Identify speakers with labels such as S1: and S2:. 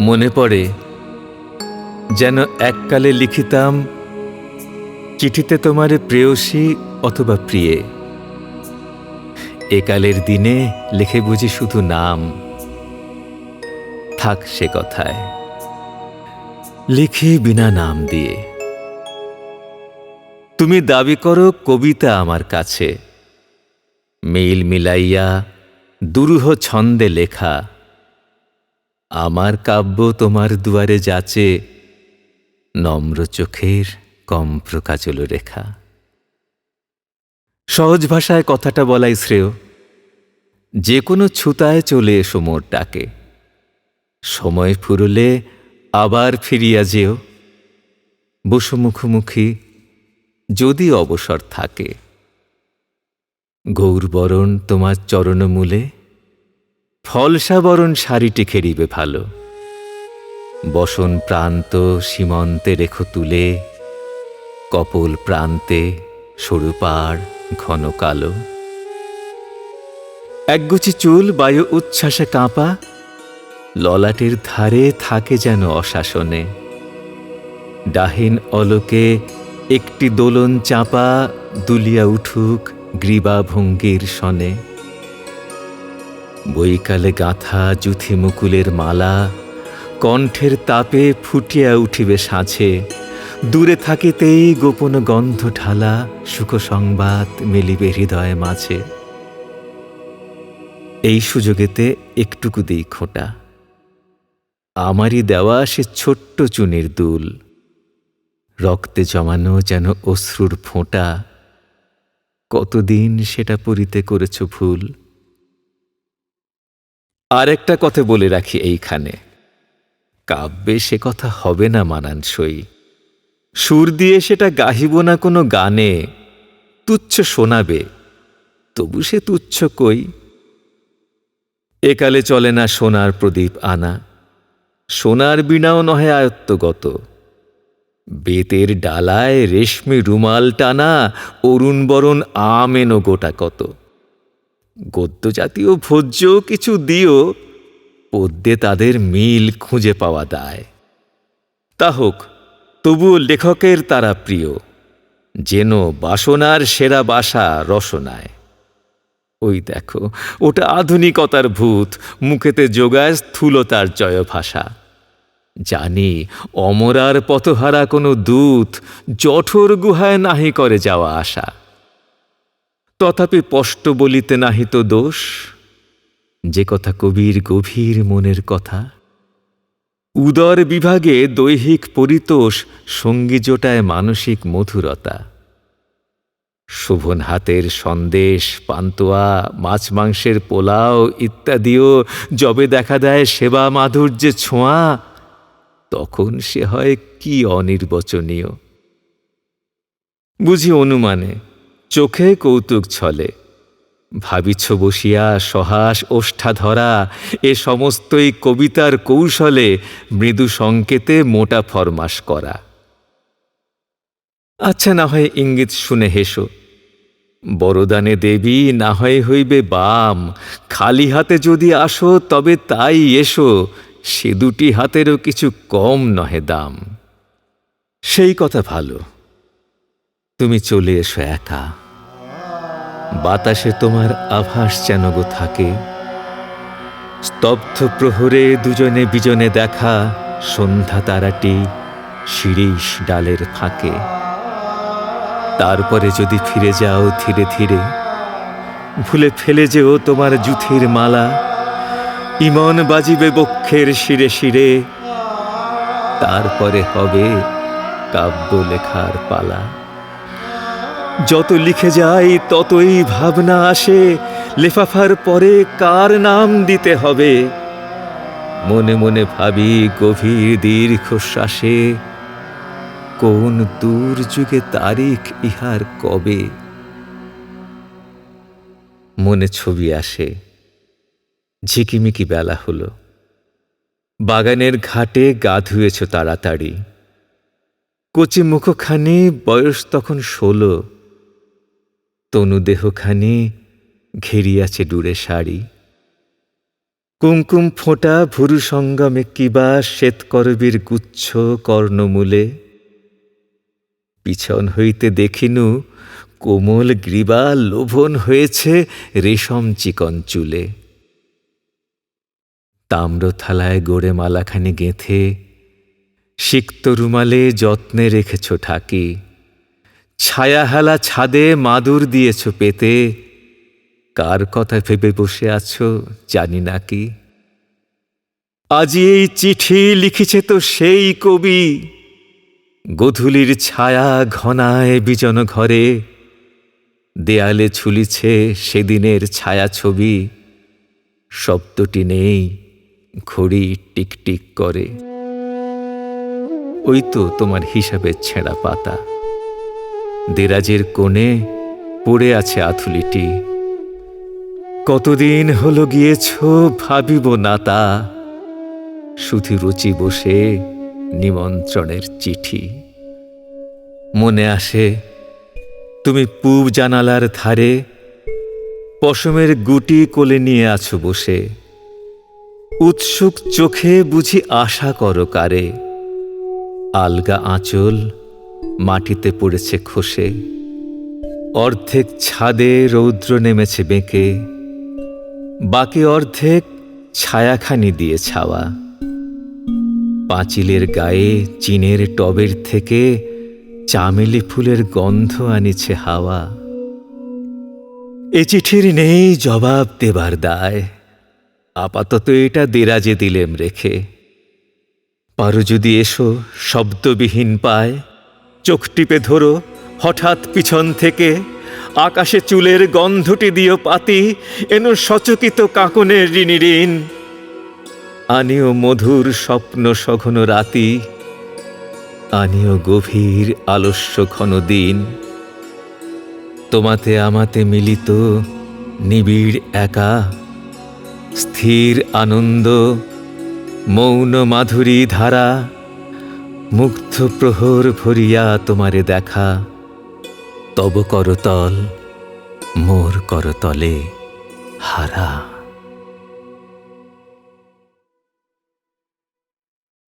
S1: মনে পড়ে যেন এককালে লিখিতাম চিঠিতে তোমারে প্রেয়সী অথবা প্রিয়ে। একালের দিনে লিখে বুঝি শুধু নাম। থাক সে কথায়, লিখি বিনা নাম দিয়ে। তুমি দাবি করো কবিতা আমার কাছে, মেইল মিলাইয়া দুরূহ ছন্দে লেখা। আমার কাব্য তোমার দুয়ারে যাচে, নম্র চোখের কম্প্র কাজল রেখা। সহজ ভাষায় কথাটা বলাই শ্রেয়। যে কোনো ছুতায় চলে এসো মোর ডাকে। সময় ফুরলে আবার ফিরিয়া যেও, বসো মুখোমুখি যদি অবসর থাকে। গৌরবরণ তোমার চরণমূলে, ফলসাবরণ শাড়িটি খেরিবে ভালো। বসন প্রান্ত সীমন্তে রেখো তুলে, কপোল প্রান্তে সরু পাড় ঘন কালো। একগুছি চুল বায়ু উচ্ছ্বাসে কাঁপা, ললাটের ধারে থাকে যেন অশাসনে। ডাহিন অলোকে একটি দোলন চাপা, দুলিয়া উঠুক গ্রীবা ভঙ্গির সনে। বৈকালে গাঁথা জুথি মুকুলের মালা, কণ্ঠের তাপে ফুটিয়া উঠিবে সাঁঝে। দূরে থাকিতেই গোপন গন্ধ ঢালা, সুখ সংবাদ মেলিবে হৃদয় মাঝে। এই সুযোগেতে একটুকু দিই খোঁটা, আমারই দেওয়া সে ছোট্ট চুনির দুল। রক্তে জমানো যেন অশ্রুর ফোঁটা, কতদিন সেটা পরিতে করেছ ভুল। আর একটা কথা বলে রাখি এইখানে, কাব্যে সে কথা হবে না মানানসই। সুর দিয়ে সেটা গাহিব না কোনো গানে, তুচ্ছ শোনাবে তবু সে তুচ্ছ কই। একালে চলে না সোনার প্রদীপ আনা, সোনার বীণাও নহে আয়ত্তগত। বেতের ডালায় রেশমি রুমাল টানা, অরুণ বরণ আম এনো গোটা কত। গদ্য জাতীয় ভোজ্য কিছু দিও, পদ্যে তাদের মিল খুঁজে পাওয়া দায়। তা হোক, তবুও লেখকের তারা প্রিয়, যেন বাসনার সেরা বাসা রসনায়। ওই দেখো, ওটা আধুনিকতার ভূত, মুখেতে যোগায় স্থূলতার জয় ভাষা। জানি অমরার পথহারা কোনো দূত, জঠর গুহায় নাহি করে যাওয়া আসা। তথাপি স্পষ্ট বলিতে নাহি তো দোষ, যে কথা কবির গভীর মনের কথা। উদর বিভাগে দৈহিক পরিতোষ, সঙ্গী জোটায় মানসিক মধুরতা। শোভন হাতের সন্দেশ, পান্তুয়া, মাছ মাংসের পোলাও ইত্যাদিও যবে দেখা দেয় সেবা মাধুর্যে ছোঁয়া, তখন সে হয় কি অনির্বচনীয়। বুঝি অনুমানে, চোখে কৌতুক ছলে। ভাবিছ বসিয়া সহাস ওষ্ঠা ধরা, এ সমস্তই কবিতার কৌশলে মৃদু সংকেতে মোটা ফরমাস করা। আচ্ছা, না হয় ইঙ্গিত শুনে হেসো। বরদানে দেবী না হয় হইবে বাম, খালি হাতে যদি আসো তবে তাই এসো, সে দুটি হাতেরও কিছু কম নহে দাম। সেই কথা ভালো, তুমি চলে এসো একা। বাতাসে তোমার আভাস যেন গো থাকে। স্তব্ধ প্রহরে দুজনে বিজনে দেখা, সন্ধ্যা তারাটি শিরীষ ডালের ফাঁকে। তারপরে যদি ফিরে যাও ধীরে ধীরে, ভুলে ফেলে যেও তোমার জুথির মালা। ইমন বাজিবে বক্ষের শিরে শিরে, তারপরে হবে কাব্য লেখার পালা। যত লিখে যাই ততই ভাবনা আসে, লেফাফার পরে কার নাম দিতে হবে। মনে মনে ভাবি গভীর দীর্ঘশ্বাসে, কোন দূর যুগে তারিখ ইহার কবে। মনে ছবি আসে, ঝিকিমিকি বেলা হলো, বাগানের ঘাটে গা ধুয়েছ তাড়াতাড়ি। কচি মুখখানি বয়স তখন 16, তনুদেহখানি ঘেরিয়াছে ডুরে শাড়ি। কুমকুম ফোঁটা ভুরু সঙ্গমে কিবা শ্বেতকরবীর গুচ্ছ কর্ণমূলে। পিছন হইতে দেখিনু কোমল গ্রীবা লোভন হয়েছে রেশম চিকন চুলে। তাম্র থালায় গড়ে মালাখানি গেঁথে সিক্ত রুমালে যত্নে রেখেছ ঢাকি। ছায়াহেলা ছাদে মাদুর দিয়েছ পেতে, কার কথা ভেবে বসে আছো জানি নাকি। আজি এই চিঠি লিখিছে তো সেই কবি, গোধূলির ছায়া ঘনায় বিজন ঘরে। দেয়ালে ঝুলিছে সেদিনের ছায়া ছবি, শব্দটি নেই, ঘড়ি টিকটিক করে। ওই তো তোমার হিসাবের ছেঁড়া পাতা, দেরাজের কোণে পড়ে আছে আথুলিটি। কতদিন হলো গিয়েছ ভাবিব না তা, শুধু রুচি বসে নিমন্ত্রণের চিঠি। মনে আসে তুমি পূব জানালার ধারে পশমের গুটি কোলে নিয়ে আছো বসে। উৎসুক চোখে বুঝি আশা করো কারে, আলগা আঁচল মাটিতে পড়েছে খসে। অর্ধেক ছাদে রৌদ্র নেমেছে বেঁকে, বাকি অর্ধেক ছায়াখানি দিয়ে ছাওয়া। পাঁচিলের গায়ে চিনের টবের থেকে চামেলি ফুলের গন্ধ আনিছে হাওয়া। এ চিঠির নেই জবাব দেবার দায়, আপাতত এটা দেরাজে দিলেম রেখে। পারো যদি এসো শব্দবিহীন পায়, চোখ টিপে ধরো হঠাৎ পিছন থেকে। আকাশে চুলের গন্ধটি দিও পাতি, এনো সচকিত কাকনের ঋণী ঋণ। আনিও মধুর স্বপ্ন সঘন রাতি, আনিও গভীর আলস্য ঘন দিন। তোমাতে আমাতে মিলিত নিবিড় একা, স্থির আনন্দ মৌন মাধুরী ধারা। মুগ্ধ প্রহর ভরিয়া তোমারে দেখা, তব করতল মোর করতলে হারা।